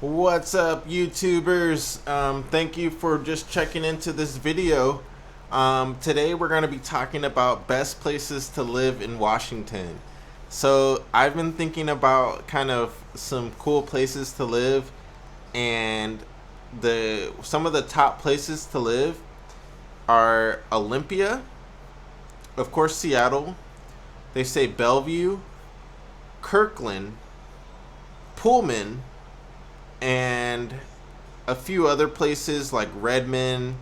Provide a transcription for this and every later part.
What's up, YouTubers? Thank you for just checking into this video. Today we're going to be talking about best places to live in Washington. So I've been thinking about kind of some cool places to live, and some of the top places to live are Olympia, of course Seattle. They say Bellevue, Kirkland, Pullman, and a few other places like Redmond.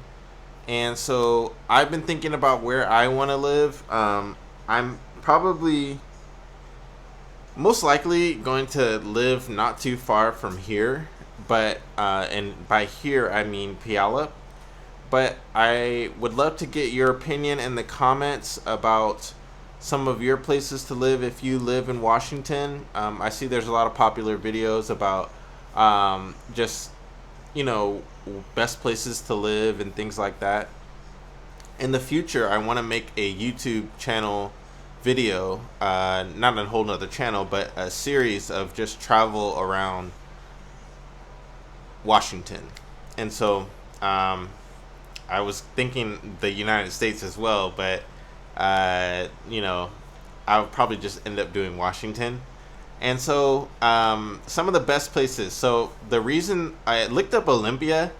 And so I've been thinking about where I want to live. I'm probably most likely going to live not too far from here, but and by here I mean Puyallup. But I would love to get your opinion in the comments about some of your places to live if you live in Washington. I see there's a lot of popular videos about just, best places to live and things like that. In the future, I want to make a YouTube channel video, not a whole nother channel, but a series of just travel around Washington. And so I was thinking the United States as well, but I would probably just end up doing Washington. And so some of the best places. So the reason I looked up Olympia,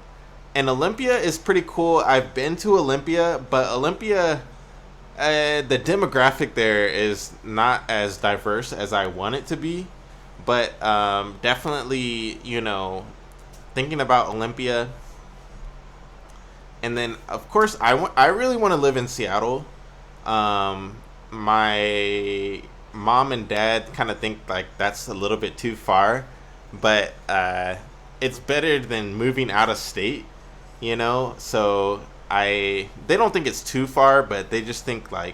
and Olympia is pretty cool. I've been to Olympia, but Olympia, the demographic there is not as diverse as I want it to be. But definitely, thinking about Olympia. And then, of course, I really want to live in Seattle. My mom and dad kind of think like that's a little bit too far, but it's better than moving out of state, So they don't think it's too far, but they just think like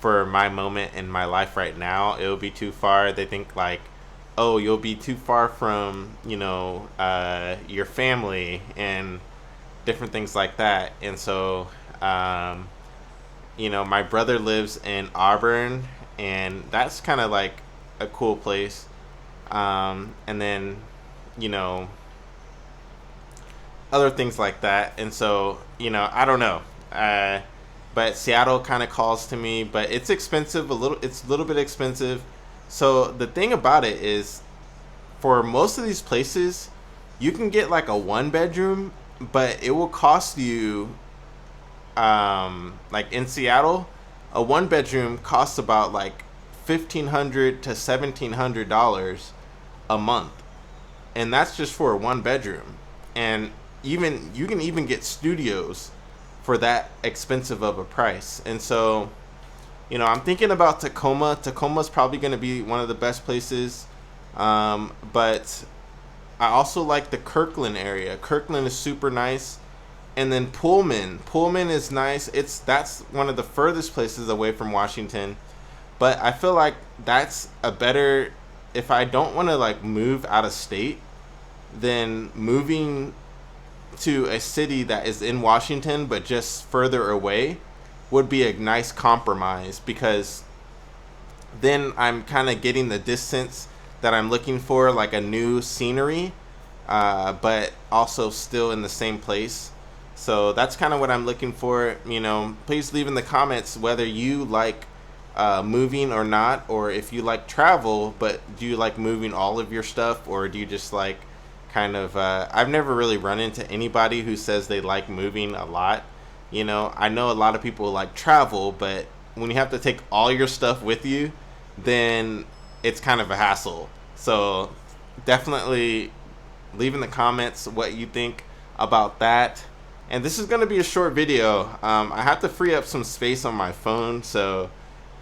for my moment in my life right now, it'll be too far. They think like, oh, you'll be too far from your family and different things like that. And so my brother lives in Auburn, and that's kind of like a cool place. And then, other things like that. And so, I don't know. But Seattle kind of calls to me, but it's expensive it's a little bit expensive. So the thing about it is, for most of these places, you can get like a 1 bedroom, but it will cost you, like in Seattle, a 1 bedroom costs about like $1,500 to $1,700 a month, and that's just for a 1 bedroom. And even you can even get studios for that expensive of a price. And so, I'm thinking about Tacoma. Tacoma's probably going to be one of the best places, but I also like the Kirkland area. Kirkland is super nice. And then Pullman is nice. That's one of the furthest places away from Washington, but I feel like that's a better, if I don't want to like move out of state, then moving to a city that is in Washington but just further away would be a nice compromise, because then I'm kind of getting the distance that I'm looking for, like a new scenery, but also still in the same place. So that's kind of what I'm looking for. Please leave in the comments whether you like moving or not, or if you like travel, but do you like moving all of your stuff, or do you just like kind of, I've never really run into anybody who says they like moving a lot. I know a lot of people like travel, but when you have to take all your stuff with you, then it's kind of a hassle. So definitely leave in the comments what you think about that. And this is going to be a short video. I have to free up some space on my phone, so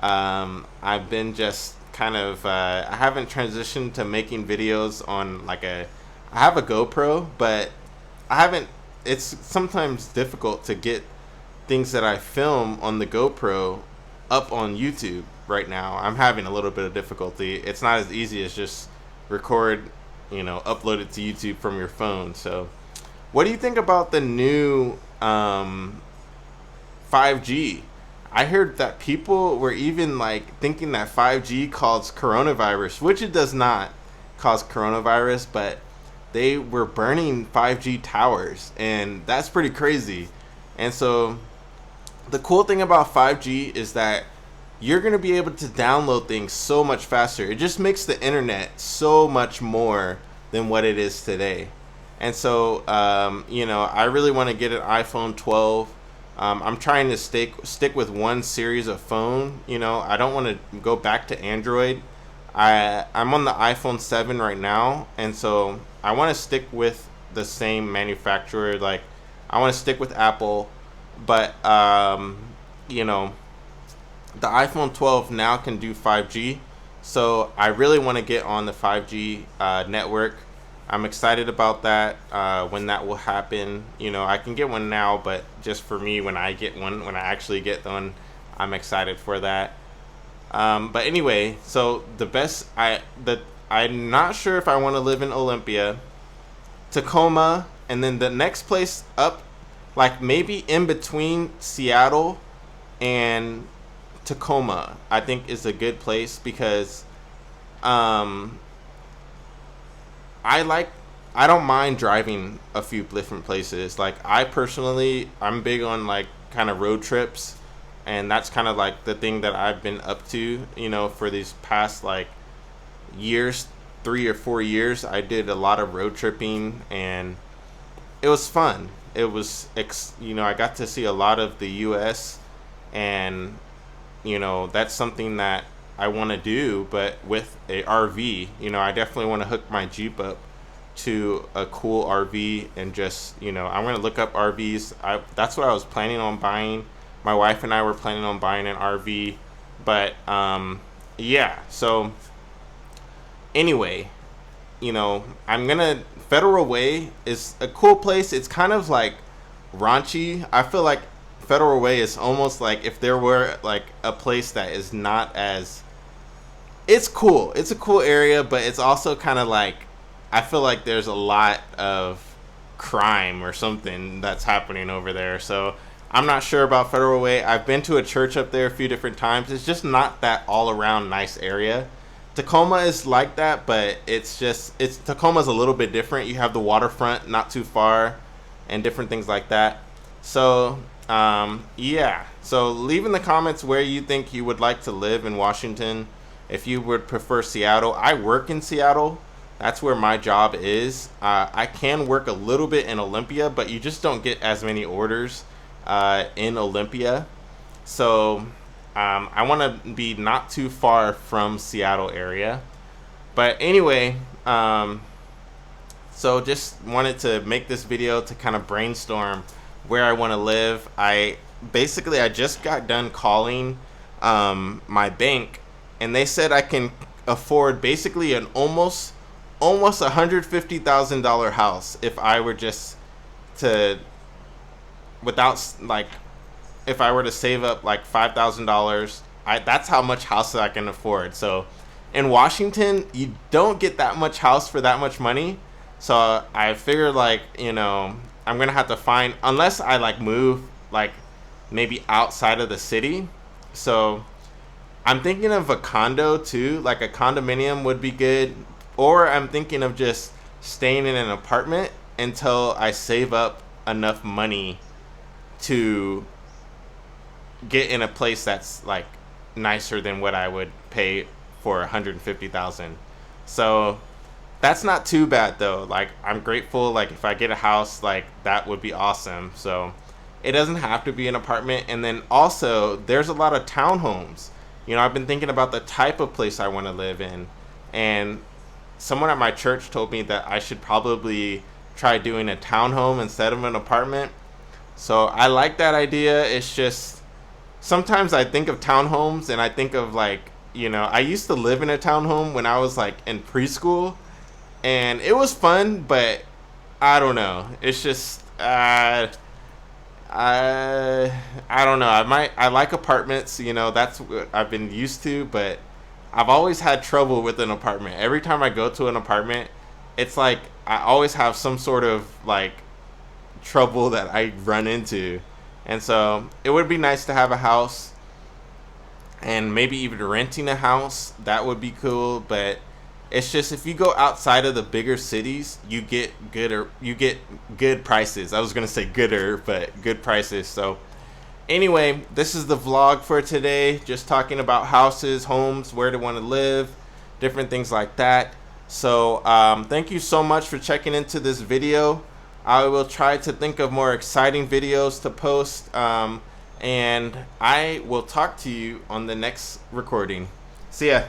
I've been just kind of, I haven't transitioned to making videos on like I have a GoPro, but it's sometimes difficult to get things that I film on the GoPro up on YouTube right now. I'm having a little bit of difficulty. It's not as easy as just record, upload it to YouTube from your phone. So what do you think about the new 5G? I heard that people were even like thinking that 5G caused coronavirus, which it does not cause coronavirus, but they were burning 5G towers, and that's pretty crazy. And so the cool thing about 5G is that you're going to be able to download things so much faster. It just makes the internet so much more than what it is today. And so, I really want to get an iPhone 12. I'm trying to stick with one series of phone. I don't want to go back to Android. I'm on the iPhone 7 right now, and so I want to stick with the same manufacturer. Like, I want to stick with Apple, but the iPhone 12 now can do 5G, so I really want to get on the 5G network. I'm excited about that, when that will happen. I can get one now, but just for me, when I actually get one, I'm excited for that. But anyway, so I'm not sure if I want to live in Olympia, Tacoma, and then the next place up, like maybe in between Seattle and Tacoma, I think is a good place because I don't mind driving a few different places. Like, I'm big on like kind of road trips, and that's kind of like the thing that I've been up to, for these past like years, 3 or 4 years. I did a lot of road tripping, and it was fun. It was, I got to see a lot of the U.S., and that's something that I want to do, but with a RV. I definitely want to hook my Jeep up to a cool RV and just, I'm going to look up RVs. That's what I was planning on buying. My wife and I were planning on buying an RV, but yeah. So anyway, Federal Way is a cool place. It's kind of like raunchy. I feel like Federal Way is almost like if there were like a place that is not as, it's cool. It's a cool area, but it's also kind of like, I feel like there's a lot of crime or something that's happening over there. So I'm not sure about Federal Way. I've been to a church up there a few different times. It's just not that all around nice area. Tacoma is like that, but Tacoma's a little bit different. You have the waterfront not too far and different things like that. So yeah. So leave in the comments where you think you would like to live in Washington. If you would prefer Seattle. I work in Seattle. That's where my job is. I can work a little bit in Olympia, but you just don't get as many orders in Olympia. So I want to be not too far from Seattle area. But anyway, so just wanted to make this video to kind of brainstorm where I want to live. I just got done calling my bank, and they said I can afford basically an almost $150,000 house if I were just to, if I were to save up like $5,000. That's how much house I can afford. So in Washington, you don't get that much house for that much money. So I figured I'm gonna have to find, unless I move maybe outside of the city. So I'm thinking of a condo too, like a condominium would be good. Or I'm thinking of just staying in an apartment until I save up enough money to get in a place that's like nicer than what I would pay for $150,000. So that's not too bad though. I'm grateful. If I get a house, that would be awesome. So it doesn't have to be an apartment. And then also there's a lot of townhomes. I've been thinking about the type of place I want to live in, and someone at my church told me that I should probably try doing a townhome instead of an apartment. So I like that idea. It's just sometimes I think of townhomes and I think of I used to live in a townhome when I was in preschool, and it was fun, but I don't know. It's just I don't know. I like apartments. That's what I've been used to, but I've always had trouble with an apartment. Every time I go to an apartment, it's I always have some sort of trouble that I run into. And so it would be nice to have a house, and maybe even renting a house. That would be cool. But It's just if you go outside of the bigger cities, you get good prices. I was gonna say gooder, but good prices. So anyway, this is the vlog for today. Just talking about houses, homes, where to want to live, different things like that. So thank you so much for checking into this video. I will try to think of more exciting videos to post, and I will talk to you on the next recording. See ya.